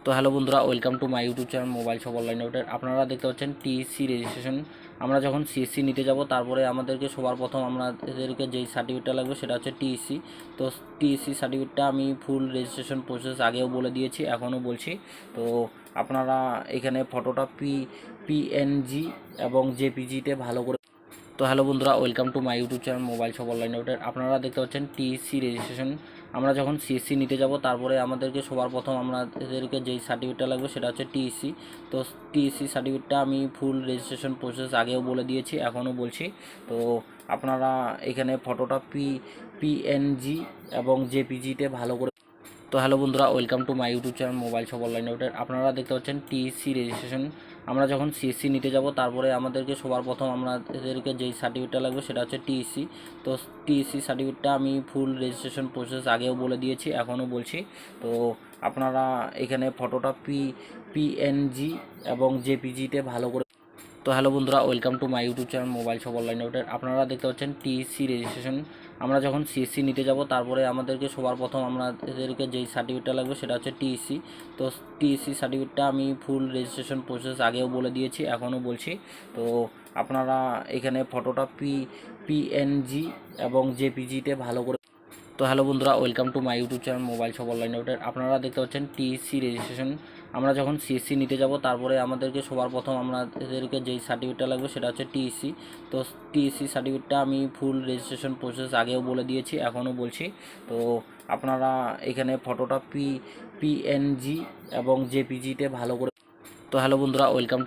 তো হ্যালো বন্ধুরা, welcome to my YouTube channel mobile shop online আউটের। আপনারা দেখতে পাচ্ছেন টিএসসি রেজিস্ট্রেশন। আমরা যখন সিএসসি নিতে যাব তারপরে আমাদেরকে সবার প্রথম আমাদেরকে যেই সার্টিফিকেটটা লাগবে সেটা হচ্ছে টিএসসি। তো টিএসসি সার্টিফিকেটটা আমি ফুল রেজিস্ট্রেশন প্রসেস আগেও বলে দিয়েছি, এখনও বলছি। তো আপনারা এখানে ফটোটা পিএনজি এবং জেপিজিতে ভালো করে। তো হ্যালো বন্ধুরা, welcome to my YouTube channel mobile shop online আউটের। আপনারা দেখতে পাচ্ছেন টিএসসি রেজিস্ট্রেশন। আমরা যখন সিএসসি নিতে যাব তারপরে আমাদেরকে সবার প্রথম আমাদেরকে যেই সার্টিফিকেটটা লাগবে সেটা হচ্ছে টিএসসি। তো টিএসসি সার্টিফিকেটটা আমি ফুল রেজিস্ট্রেশন প্রসেস আগেও বলে দিয়েছি, এখনও বলছি। তো আপনারা এখানে ফটোটা পিএনজি এবং জেপিজিতে ভালো করে। তো হ্যালো বন্ধুরা, welcome to my YouTube channel mobile shop online আউটের। আপনারা দেখতে পাচ্ছেন টিএসসি রেজিস্ট্রেশন। আমরা যখন সিএসসি নিতে যাব তারপরে আমাদেরকে সবার প্রথম আমাদেরকে যেই সার্টিফিকেটটা লাগবে সেটা হচ্ছে টিএসসি। তো টিএসসি সার্টিফিকেটটা আমি ফুল রেজিস্ট্রেশন প্রসেস আগেও বলে দিয়েছি, এখনও বলছি। তো আপনারা এখানে ফটোটা পিএনজি এবং জেপিজিতে ভালো করে। তো হ্যালো বন্ধুরা, welcome to my YouTube channel mobile shop online আউটের। আপনারা দেখতে পাচ্ছেন টিএসসি রেজিস্ট্রেশন। আমরা যখন সিএসসি নিতে যাব তারপরে আমাদেরকে সবার প্রথম আমাদেরকে যেই সার্টিফিকেটটা লাগবে সেটা হচ্ছে টিএসসি। তো টিএসসি সার্টিফিকেটটা আমি ফুল রেজিস্ট্রেশন প্রসেস আগেও বলে দিয়েছি, এখনও বলছি। তো আপনারা এখানে ফটোটা পিএনজি এবং জেপিজিতে ভালো করে। তো হ্যালো বন্ধুরা, welcome to my YouTube channel mobile shop online আউটের। আপনারা দেখতে পাচ্ছেন টিএসসি রেজিস্ট্রেশন। আমরা যখন সিএসসি নিতে যাব তারপরে আমাদেরকে সবার প্রথম আমাদেরকে যেই সার্টিফিকেটটা লাগবে সেটা হচ্ছে টিএসসি। তো টিএসসি সার্টিফিকেটটা আমি ফুল রেজিস্ট্রেশন প্রসেস আগেও বলে দিয়েছি, এখনও বলছি। তো আপনারা এখানে ফটোটা পিএনজি এবং জেপিজিতে ভালো করে। তো হ্যালো বন্ধুরা, ওয়েলকাম টু